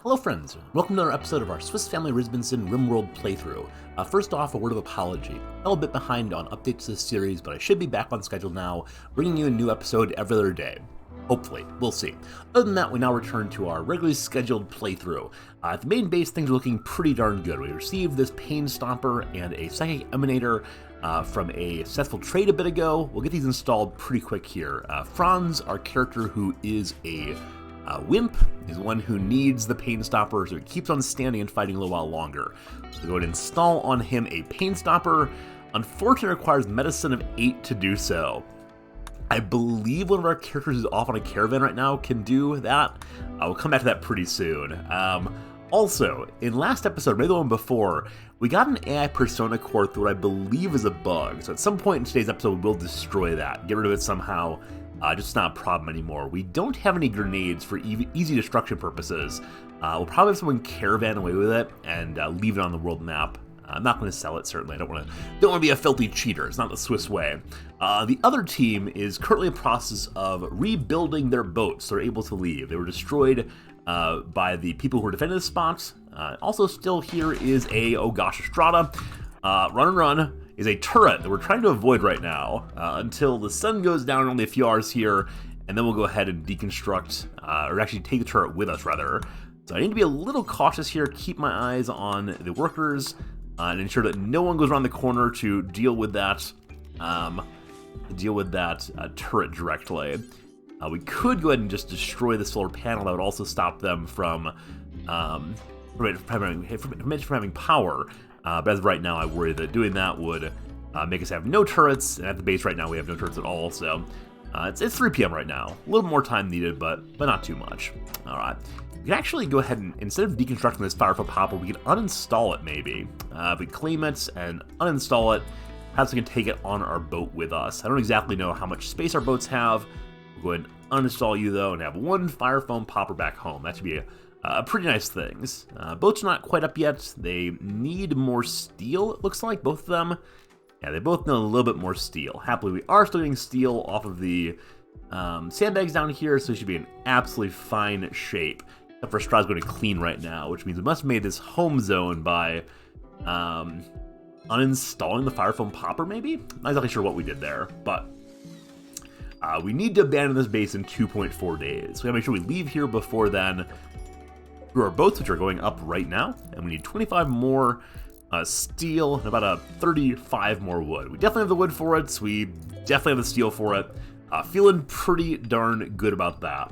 Hello friends, welcome to another episode of our Swiss Family Rizbinson Rimworld playthrough. First off, a word of apology. I'm a little bit behind on updates to this series, but I should be back on schedule now, bringing you a new episode every other day. Hopefully, we'll see. Other than that, we now return to our regularly scheduled playthrough. At the main base, things are looking pretty darn good. We received this Pain Stomper and a Psychic Emanator from a successful trade a bit ago. We'll get these installed pretty quick here. Franz, our character who is a Wimp, is one who needs the Pain Stopper, so he keeps on standing and fighting a little while longer. So go ahead and install on him a Pain Stopper. Unfortunately, it requires Medicine of 8 to do so. I believe one of our characters who's off on a caravan right now can do that. We'll come back to that pretty soon. Also, in last episode, maybe the one before, we got an AI Persona core through what I believe is a bug. So at some point in today's episode, we'll destroy that, get rid of it somehow. Just not a problem anymore. We don't have any grenades for easy destruction purposes. We'll probably have someone caravan away with it and leave it on the world map. I'm not going to sell it, certainly. I don't want to be a filthy cheater. It's not the Swiss way. The other team is currently in the process of rebuilding their boats. They're able to leave. They were destroyed by the people who were defending the spots. Also still here is a, oh gosh, Estrada. Run and Run is a turret that we're trying to avoid right now until the sun goes down in only a few hours here, and then we'll go ahead and deconstruct, or actually take the turret with us, rather. So I need to be a little cautious here, keep my eyes on the workers, and ensure that no one goes around the corner to deal with that, turret directly. We could go ahead and just destroy the solar panel. That would also stop them from having power. But as of right now, I worry that doing that would make us have no turrets, and at the base right now we have no turrets at all, so it's 3 p.m. right now. A little more time needed, but not too much. Alright. We can actually go ahead and, instead of deconstructing this Firefly Popper, we can uninstall it maybe. We claim it and uninstall it, perhaps we can take it on our boat with us. I don't exactly know how much space our boats have. We'll go ahead and uninstall you though, and have one Fire Foam Popper back home. That should be pretty nice things. Boats are not quite up yet. They need more steel, it looks like, both of them. Yeah, they both need a little bit more steel. Happily, we are still getting steel off of the sandbags down here, so they should be in absolutely fine shape. Except for Stra's going to clean right now, which means we must have made this home zone by uninstalling the Fire Foam Popper, maybe? Not exactly sure what we did there, but we need to abandon this base in 2.4 days. So we gotta make sure we leave here before then. Through our boats, which are going up right now, and we need 25 more steel and about 35 more wood. We definitely have the wood for it, so we definitely have the steel for it. Feeling pretty darn good about that.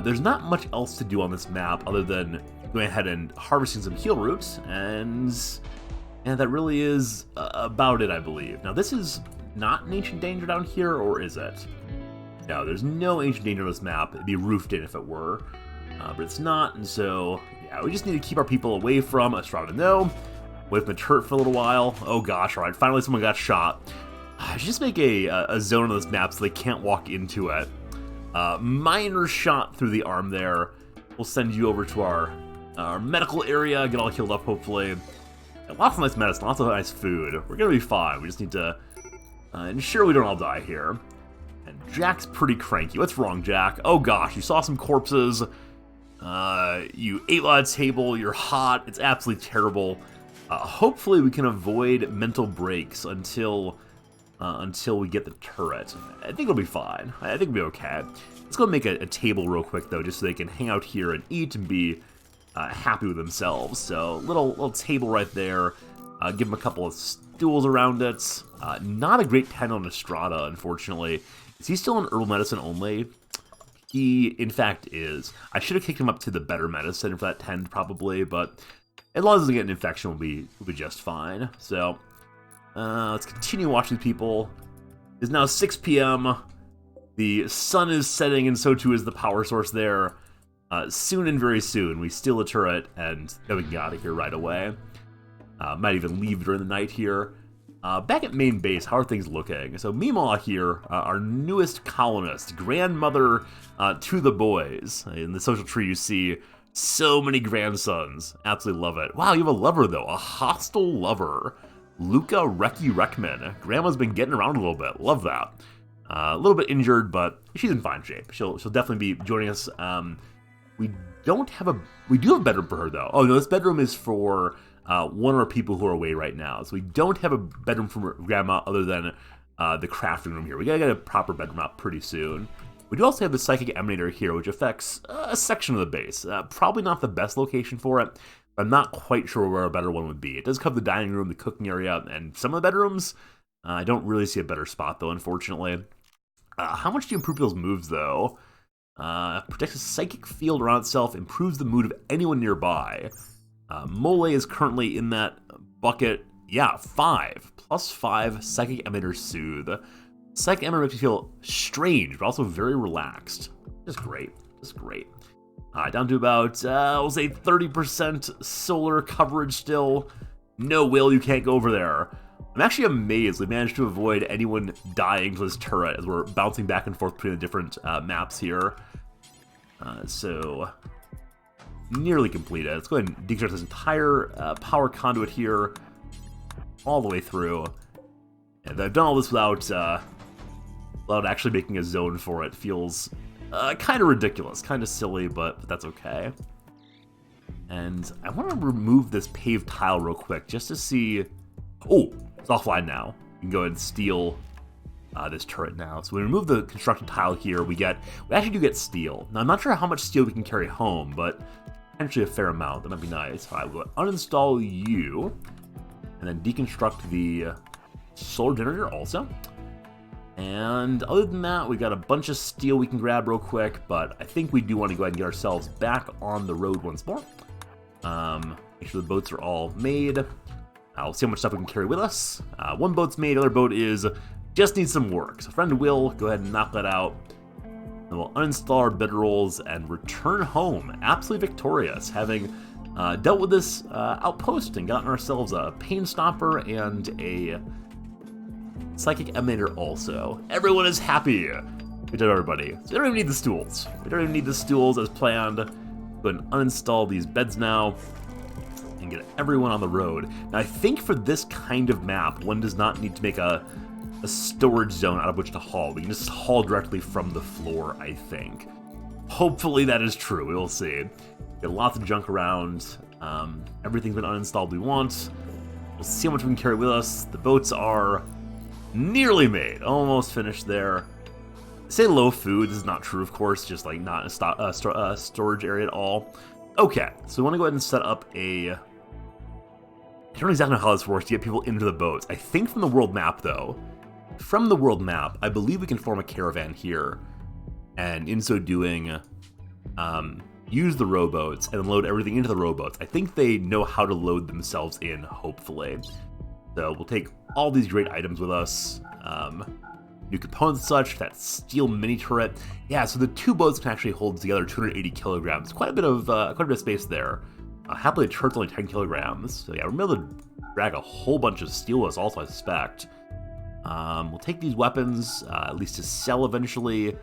There's not much else to do on this map other than going ahead and harvesting some heal roots, and that really is about it, I believe. Now, this is not an ancient danger down here, or is it? No, there's no ancient danger on this map. It'd be roofed in if it were. But it's not, and so, yeah, we just need to keep our people away from Estrada. No, wait from the turret for a little while. Oh gosh, alright, finally someone got shot. I should just make a zone on this map so they can't walk into it. Minor shot through the arm there. We'll send you over to our medical area, get all healed up, hopefully. And lots of nice medicine, lots of nice food. We're gonna be fine, we just need to ensure we don't all die here. And Jack's pretty cranky. What's wrong, Jack? Oh gosh, you saw some corpses. You ate a lot of table, you're hot, it's absolutely terrible. Hopefully we can avoid mental breaks until we get the turret. I think it'll be fine. I think we'll be okay. Let's go make a table real quick though, just so they can hang out here and eat and be happy with themselves. So little table right there. Give them a couple of stools around it. Not a great 10 on Estrada, unfortunately. Is he still on herbal medicine only? He, in fact, is. I should have kicked him up to the better medicine for that 10, probably, but as long as he doesn't get an infection, we'll be just fine. So, let's continue watching people. It's now 6 p.m. The sun is setting, and so too is the power source there. Soon and very soon, we steal a turret, and then we can get out of here right away. Might even leave during the night here. Back at main base, how are things looking? So Mima here, our newest colonist, grandmother to the boys. In the social tree you see so many grandsons. Absolutely love it. Wow, you have a lover though, a hostile lover. Luca Recky Reckman. Grandma's been getting around a little bit, love that. A little bit injured, but she's in fine shape. She'll definitely be joining us. We don't have a... We do have a bedroom for her, though. Oh, no, this bedroom is for one of our people who are away right now. So we don't have a bedroom for Grandma other than the crafting room here. We gotta get a proper bedroom out pretty soon. We do also have the Psychic Emanator here, which affects a section of the base. Probably not the best location for it, but I'm not quite sure where a better one would be. It does cover the dining room, the cooking area, and some of the bedrooms. I don't really see a better spot, though, unfortunately. How much do you improve those moves, though? Protects a psychic field around itself, improves the mood of anyone nearby. Mole is currently in that bucket. Yeah, 5. +5 Psychic Emanator Soothe. Psychic Emanator makes you feel strange, but also very relaxed. Just great. Just great. Down to about, we'll say 30% solar coverage still. No, Will, you can't go over there. I'm actually amazed we managed to avoid anyone dying to this turret as we're bouncing back and forth between the different maps here. So, nearly completed. Let's go ahead and deconstruct this entire power conduit here all the way through. And I've done all this without actually making a zone for it. Feels kind of ridiculous, kind of silly, but that's okay. And I want to remove this paved tile real quick just to see... Oh, it's offline now. You can go ahead and steal this turret now. So we remove the construction tile here. We actually do get steel. Now, I'm not sure how much steel we can carry home, but potentially a fair amount. That might be nice. All right, we'll uninstall you, and then deconstruct the solar generator also. And other than that, we got a bunch of steel we can grab real quick, but I think we do want to go ahead and get ourselves back on the road once more. Make sure the boats are all made. We'll see how much stuff we can carry with us. One boat's made, other boat is just needs some work. So friend Will, go ahead and knock that out. Then we'll uninstall our bedrolls and return home, absolutely victorious, having dealt with this outpost and gotten ourselves a pain stopper and a Psychic Emanator also. Everyone is happy. Good job, everybody. So we don't even need the stools. We don't even need the stools as planned. Go ahead and uninstall these beds now and get everyone on the road. Now, I think for this kind of map, one does not need to make a storage zone out of which to haul. We can just haul directly from the floor, I think. Hopefully that is true. We will see. Get lots of junk around. Everything's been uninstalled we want. We'll see how much we can carry with us. The boats are nearly made. Almost finished there. Say low food. This is not true, of course. Just like not a storage area at all. Okay, so we want to go ahead and set up a... I don't exactly know how this works to get people into the boats. I think from the world map, though, from the world map, I believe we can form a caravan here, and in so doing, use the rowboats and load everything into the rowboats. I think they know how to load themselves in, hopefully. So we'll take all these great items with us, new components and such, that steel mini turret. Yeah, so the two boats can actually hold together 280 kilograms. Quite a bit of space there. Happily, the turret's only 10 kilograms. So yeah, we're able to drag a whole bunch of steel with us also, I suspect. We'll take these weapons, at least to sell eventually.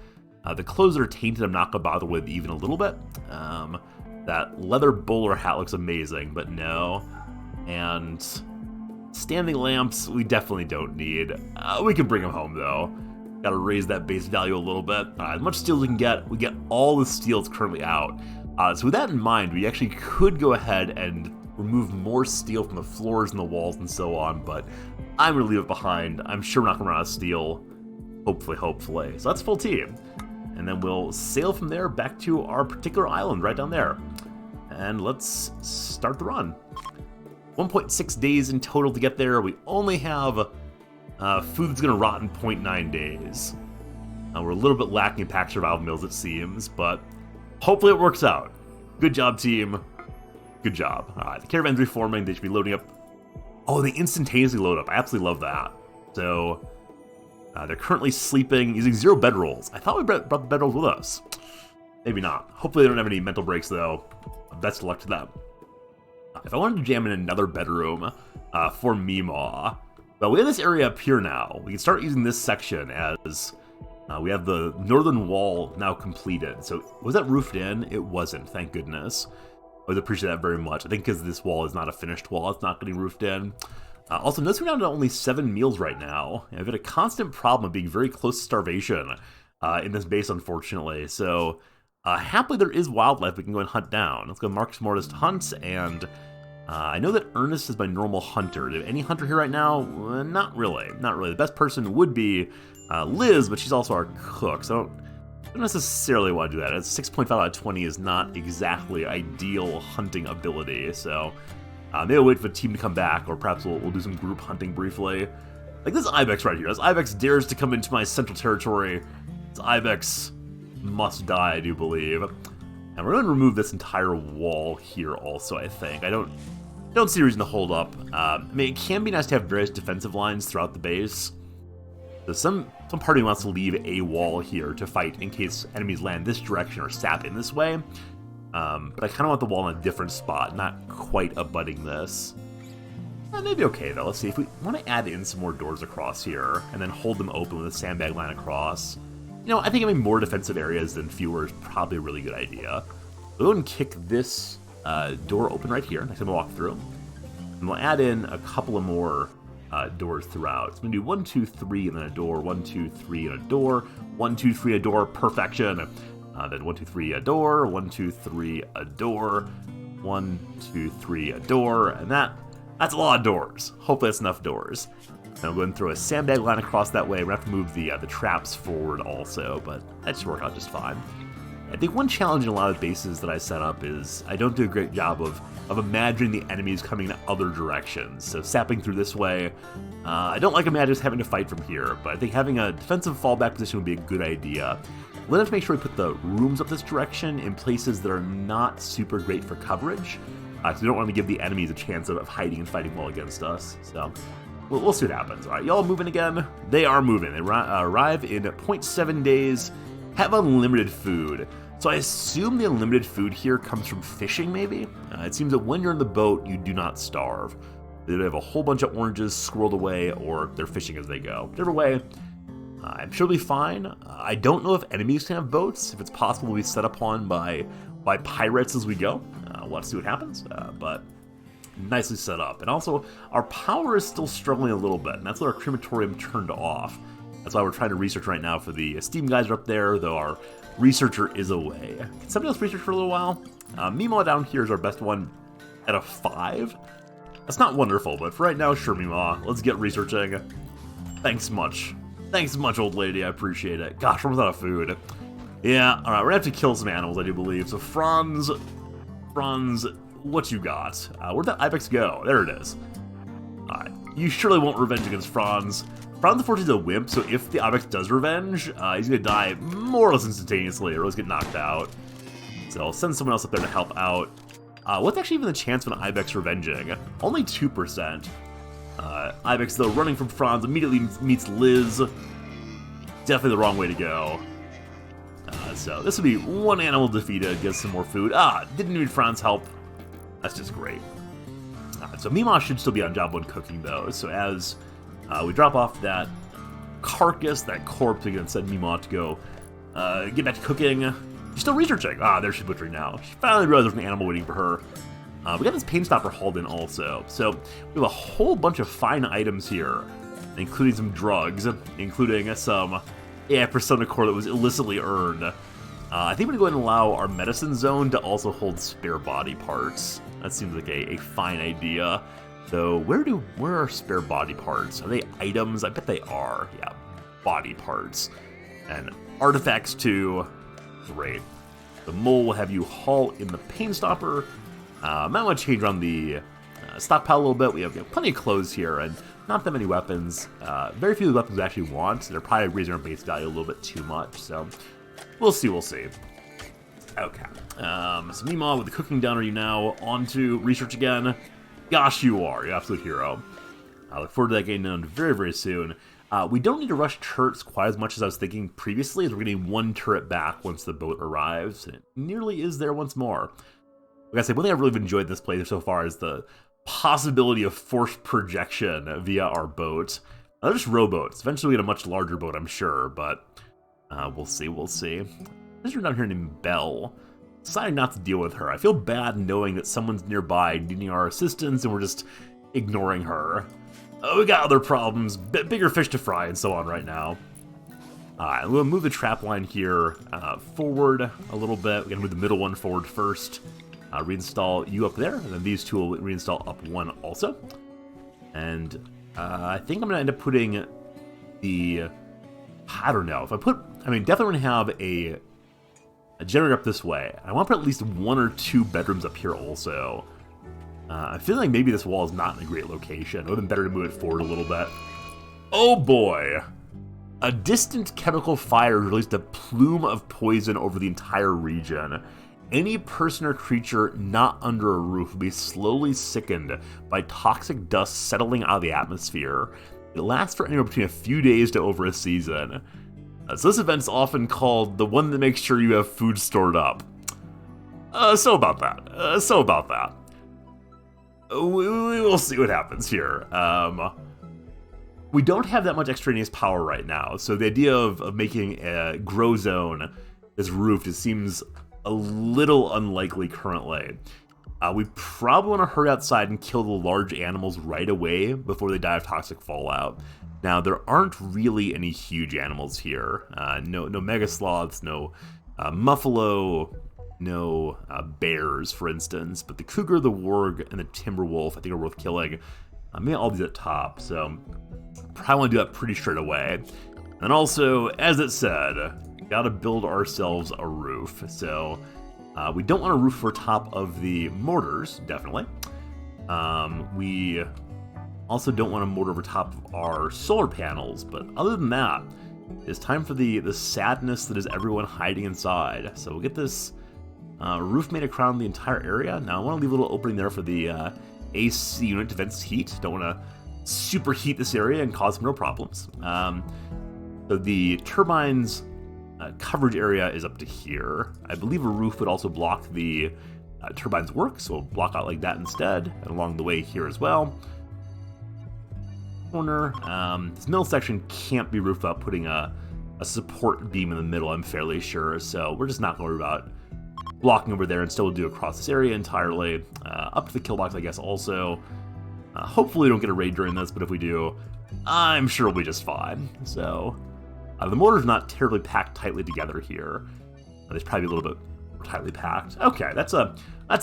The clothes that are tainted I'm not going to bother with even a little bit. That leather bowler hat looks amazing, but no. And standing lamps, we definitely don't need. We can bring them home, though. Got to raise that base value a little bit. As much steel as we can get, we get all the steel that's currently out. So with that in mind, we actually could go ahead and remove more steel from the floors and the walls and so on, but I'm going to leave it behind. I'm sure we're not going to run out of steel. Hopefully. So that's full team. And then we'll sail from there back to our particular island right down there. And let's start the run. 1.6 days in total to get there. We only have food that's going to rot in 0.9 days. We're a little bit lacking in pack survival meals, it seems, but hopefully it works out. Good job, team. Good job. All right, the caravan's reforming. They should be loading up. Oh, they instantaneously load up. I absolutely love that. So they're currently sleeping using 0 bedrolls. I thought we brought the bedrolls with us. Maybe not. Hopefully they don't have any mental breaks, though. Best of luck to them. If I wanted to jam in another bedroom for Meemaw, well, we have this area up here now. We can start using this section as we have the northern wall now completed. So was that roofed in? It wasn't, thank goodness. I would appreciate that very much. I think because this wall is not a finished wall, it's not getting roofed in. Also, notice we're down to only 7 meals right now. I've had a constant problem of being very close to starvation in this base, unfortunately. So Happily, there is wildlife we can go and hunt down. Let's go Marcus Mortis to hunt, and I know that Ernest is my normal hunter. Do we have any hunter here right now? Not really. Not really. The best person would be Liz, but she's also our cook, so I don't necessarily want to do that. It's 6.5 out of 20 is not exactly ideal hunting ability, so maybe I'll wait for the team to come back, or perhaps we'll do some group hunting briefly. Like this Ibex right here. This Ibex dares to come into my central territory. This Ibex must die, I do believe. And we're going to remove this entire wall here also, I think. I don't see a reason to hold up. I mean, it can be nice to have various defensive lines throughout the base. So some party wants to leave a wall here to fight in case enemies land this direction or sap in this way. But I kind of want the wall in a different spot, not quite abutting this. Maybe okay, though. Let's see. If we want to add in some more doors across here and then hold them open with a sandbag line across, you know, I think having more defensive areas than fewer is probably a really good idea. We'll go ahead and kick this door open right here. Next time we'll walk through. And we'll add in a couple of more doors throughout. So we're going to do 1, 2, 3, and then a door. 1, 2, 3, and a door. 1, 2, 3, a door. Perfection. Then 1, 2, 3, a door. 1, 2, 3, a door. 1, 2, 3, a door. And that's a lot of doors. Hopefully that's enough doors. And we'll go ahead and throw a sandbag line across that way. We're going to have to move the traps forward also, but that should work out just fine. I think one challenge in a lot of bases that I set up is I don't do a great job of imagining the enemies coming in other directions. So sapping through this way, I don't like imagining having to fight from here, but I think having a defensive fallback position would be a good idea. We'll have to make sure we put the rooms up this direction in places that are not super great for coverage, because we don't want to give the enemies a chance of hiding and fighting well against us. So we'll see what happens. All right, y'all moving again? They are moving. They arrive in 0.7 days, have unlimited food. So I assume the unlimited food here comes from fishing, maybe? It seems that when you're in the boat, you do not starve. They have a whole bunch of oranges squirreled away, or they're fishing as they go. Either way, I'm sure it'll be fine. I don't know if enemies can have boats, if it's possible to be set upon by pirates as we go. We'll have to see what happens, but nicely set up. And also, our power is still struggling a little bit, and that's what our crematorium turned off. That's why we're trying to research right now for the Steam guys are up there, though our researcher is away. Can somebody else research for a little while? Mima down here is our best one at a 5. That's not wonderful, but for right now, sure, Mima. Let's get researching. Thanks much. Thanks much, old lady. I appreciate it. Gosh, we're out of food. Yeah, alright, we're gonna have to kill some animals, I do believe. So, Franz, what you got? Where'd that Ibex go? There it is. Alright, you surely won't revenge against Franz. Franz, unfortunately, is a wimp, so if the Ibex does revenge, he's gonna die more or less instantaneously, or else get knocked out. So I'll send someone else up there to help out. What's actually even the chance of an Ibex revenging? Only 2%. Ibex, though, running from Franz, immediately meets Liz. Definitely the wrong way to go. So this would be one animal defeated, gets some more food. Didn't need Franz's help. That's just great. So Mima should still be on job 1 cooking, though. So as we drop off that carcass, that corpse, we can send Mima to go get back to cooking. She's still researching. There she's butchering now. She finally realized there's an animal waiting for her. We got this pain stopper hauled in also. So we have a whole bunch of fine items here, including some drugs, including some Persona core that was illicitly earned. I think we're going to go ahead and allow our medicine zone to also hold spare body parts. That seems like a fine idea. So where are spare body parts? Are they items? I bet they are. Yeah, body parts. And artifacts too. Great. The mole will have you haul in the pain stopper. Might want to change around the stockpile a little bit. We have plenty of clothes here and not that many weapons. Very few of the weapons we actually want. So they're probably raising our base value a little bit too much. So we'll see. Okay. So Mima, with the cooking done, are you now on to research again? Gosh, you are. You're an absolute hero. I look forward to that getting done very, very soon. We don't need to rush turrets quite as much as I was thinking previously, as we're getting 1 turret back once the boat arrives. And it nearly is there once more. Like I said, one thing I've really enjoyed this playthrough so far is the possibility of forced projection via our boat. They're just rowboats. Eventually we get a much larger boat, I'm sure, but we'll see. There's her down here named Belle. Decided not to deal with her. I feel bad knowing that someone's nearby needing our assistance and we're just ignoring her. We got other problems, bigger fish to fry and so on right now. We'll move the trap line here forward a little bit. We're going to move the middle one forward first. Reinstall you up there, and then these two will reinstall up one also. And I think I'm going to end up putting the... I don't know. If I put... I mean, definitely going to have a generator up this way. I want to put at least 1 or 2 bedrooms up here also. I feel like maybe this wall is not in a great location. It would have been better to move it forward a little bit. Oh boy! A distant chemical fire released a plume of poison over the entire region. Any person or creature not under a roof will be slowly sickened by toxic dust settling out of the atmosphere. It lasts for anywhere between a few days to over a season. So this event's often called the one that makes sure you have food stored up. So about that. We will see what happens here. We don't have that much extraneous power right now, so the idea of making a grow zone this roof just seems a little unlikely currently. We probably want to hurry outside and kill the large animals right away before they die of toxic fallout. Now, there aren't really any huge animals here. No mega sloths, no muffalo, no bears, for instance. But the cougar, the warg, and the timber wolf, I think, are worth killing. Maybe all these at top, so probably want to do that pretty straight away. And also, as it said, gotta build ourselves a roof. So we don't want a roof for top of the mortars, definitely. We also don't want a mortar over top of our solar panels, but other than that, it's time for the sadness that is everyone hiding inside. So we'll get this roof made around the entire area. Now I want to leave a little opening there for the AC unit to vent heat. Don't want to superheat this area and cause some real problems. So the turbines coverage area is up to here. I believe a roof would also block the turbines work, so we'll block out like that instead, and along the way here as well. Corner. This middle section can't be roofed without putting a support beam in the middle, I'm fairly sure, so we're just not going to worry about blocking over there, and still do across this area entirely. Up to the kill box, I guess, also. Hopefully we don't get a raid during this, but if we do, I'm sure we'll be just fine. So, the mortar's not terribly packed tightly together here. There's probably a little bit more tightly packed. Okay, that's a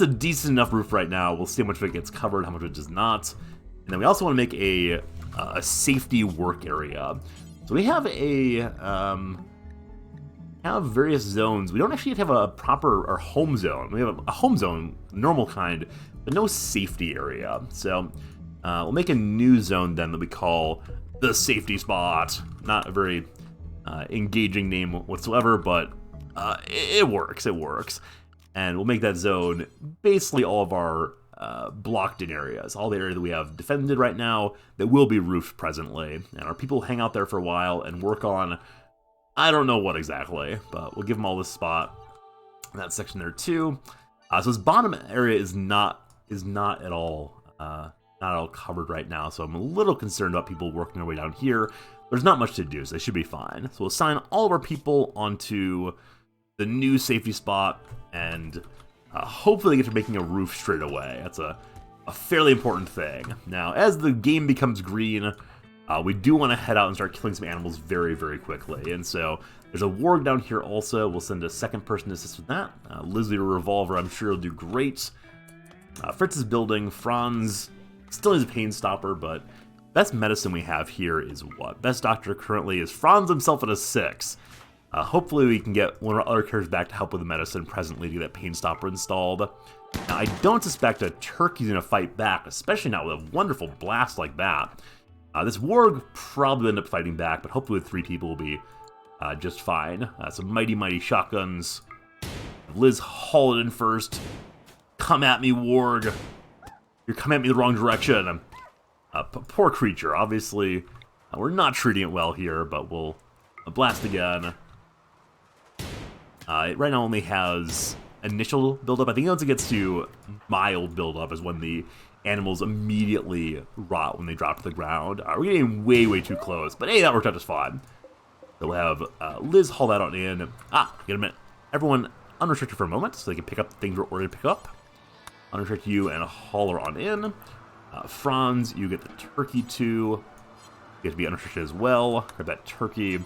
decent enough roof right now. We'll see how much of it gets covered, how much of it does not. And then we also want to make a safety work area. So we have have various zones. We don't actually have a proper or home zone. We have a home zone, normal kind, but no safety area. So we'll make a new zone then that we call the safety spot. Not a very engaging name whatsoever, but it works. And we'll make that zone basically all of our blocked in areas, all the area that we have defended right now that will be roofed presently. And our people hang out there for a while and work on, I don't know what exactly, but we'll give them all this spot in that section there too. So this bottom area is not at all covered right now, so I'm a little concerned about people working their way down here. There's not much to do, so they should be fine. So we'll assign all of our people onto the new safety spot, and hopefully get to making a roof straight away. That's a fairly important thing. Now, as the game becomes green, we do want to head out and start killing some animals very, very quickly. And so there's a warg down here also. We'll send a second person to assist with that. Liz with a revolver, I'm sure, will do great. Fritz is building. Franz still needs a pain stopper, but best medicine we have here is what? Best doctor currently is Franz himself at a 6. Hopefully we can get one of our other characters back to help with the medicine presently to get that pain stopper installed. Now, I don't suspect a turkey's going to fight back, especially not with a wonderful blast like that. This warg probably end up fighting back, but hopefully with 3 people will be just fine. Some mighty shotguns. Liz haul it in first. Come at me, warg. You're coming at me the wrong direction. Poor creature, obviously. We're not treating it well here, but we'll blast again. It right now only has initial buildup. I think once it gets to mild buildup is when the animals immediately rot when they drop to the ground. We're getting way too close, but hey, that worked out just fine. So we'll have Liz haul that on in. Get a minute. Everyone unrestricted for a moment so they can pick up the things we're ordered to pick up. Unrestrict you and haul her on in. Franz, you get the turkey too. You get to be unrestricted as well. Grab that turkey.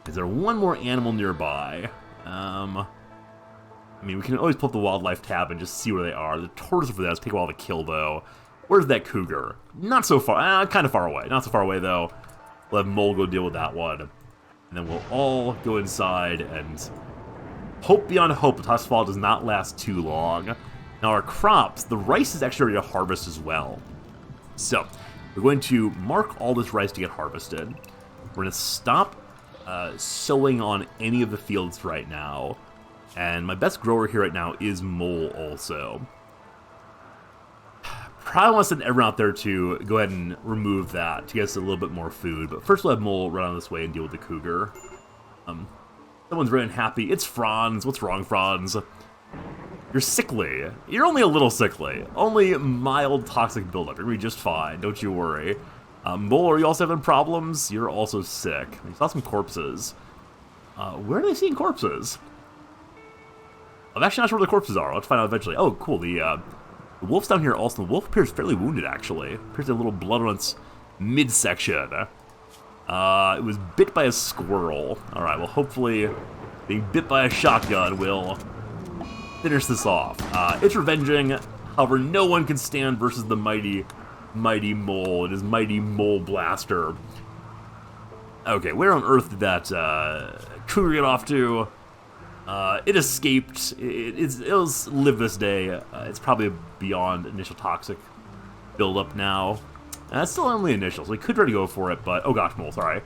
Is there one more animal nearby? I mean, we can always pull up the wildlife tab and just see where they are. The tortoise over there, let's take a while to kill, though. Where's that cougar? Not so far, kind of far away. Not so far away, though. We'll have Mole go deal with that one. And then we'll all go inside and hope beyond hope the Tuskfall does not last too long. Now our crops, the rice is actually ready to harvest as well. So, we're going to mark all this rice to get harvested. We're going to stop sowing on any of the fields right now. And my best grower here right now is Mole also. Probably want to send everyone out there to go ahead and remove that to get us a little bit more food. But first we'll have Mole run on this way and deal with the cougar. Someone's very unhappy. It's Franz. What's wrong, Franz? You're sickly. You're only a little sickly. Only mild toxic buildup. You're going to be just fine. Don't you worry. Mole, are you also having problems? You're also sick. I saw some corpses. Where are they seeing corpses? I'm actually not sure where the corpses are. I'll have to find out eventually. Oh, cool. The wolf's down here also. The wolf appears fairly wounded, actually. Appears to have a little blood on its midsection. It was bit by a squirrel. Alright, well, hopefully being bit by a shotgun will finish this off. It's revenging. However, no one can stand versus the mighty Mole and his mighty Mole Blaster. Okay, where on earth did that cougar get off to? It escaped. It'll live this day. It's probably beyond initial toxic buildup now. It's still only initial, so we could try to go for it, but... Oh gosh, Mole, sorry.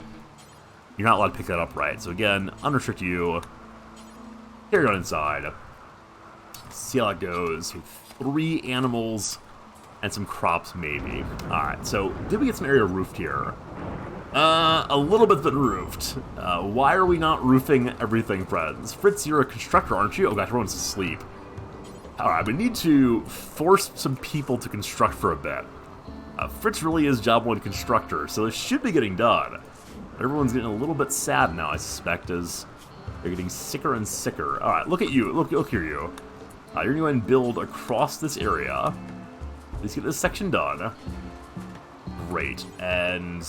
You're not allowed to pick that up right. So again, unrestrict you. Carry on inside. See how it goes. 3 animals and some crops, maybe. Alright, so did we get some area roofed here? A little bit been roofed. Why are we not roofing everything, friends? Fritz, you're a constructor, aren't you? Oh gosh, everyone's asleep. Alright, we need to force some people to construct for a bit. Fritz really is job 1 constructor, so this should be getting done. But everyone's getting a little bit sad now, I suspect, as they're getting sicker and sicker. Alright, look at you. Look here, you. You're going to go ahead and build across this area. Let's get this section done. Great. And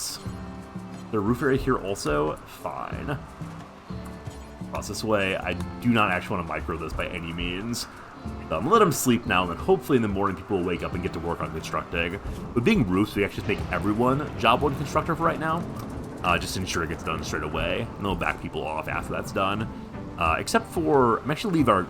the roof area here also? Fine. Across this way. I do not actually want to micro this by any means. Let them sleep now, and then hopefully in the morning people will wake up and get to work on constructing. With being roofs, we actually make everyone job 1 constructor for right now. Just to ensure it gets done straight away. And then we'll back people off after that's done. Except for, I'm actually leave our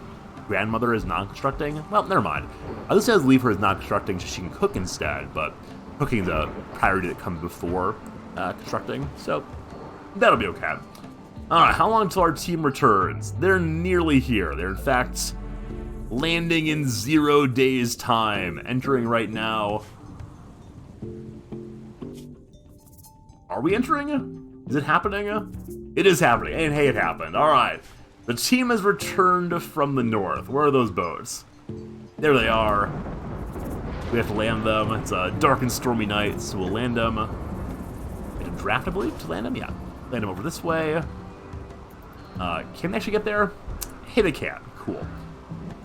grandmother as non-constructing. Well, never mind. I just says leave her as non-constructing so she can cook instead, but cooking is a priority that comes before constructing, so that'll be okay. Alright, how long until our team returns? They're nearly here. They're in fact landing in 0 days' time. Entering right now. Are we entering? Is it happening? It is happening. And hey, it happened. Alright. The team has returned from the north. Where are those boats? There they are. We have to land them. It's a dark and stormy night, so we'll land them. We have to draft, I believe, to land them? Yeah. Land them over this way. Can they actually get there? Hey, they can. Cool.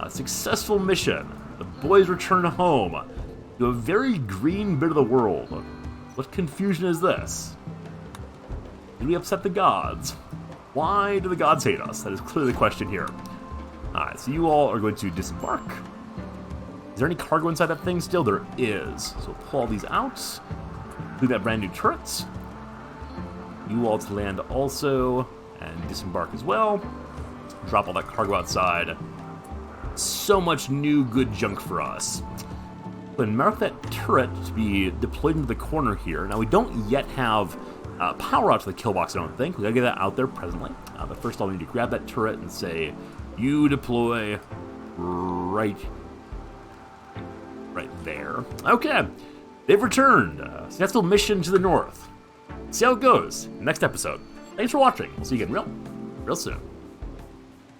Successful mission. The boys return home to a very green bit of the world. What confusion is this? Did we upset the gods? Why do the gods hate us? That is clearly the question here. Alright, so you all are going to disembark. Is there any cargo inside that thing still? There is. So we'll pull all these out. Do that brand new turrets. You all to land also. And disembark as well. Drop all that cargo outside. So much new good junk for us. And mark that turret to be deployed into the corner here. Now we don't yet have power out to the kill box, I don't think. We gotta get that out there presently. But first of all, we need to grab that turret and say, you deploy right there. Okay, they've returned. Successful mission to the north. See how it goes. Next episode. Thanks for watching. We'll see you again real soon.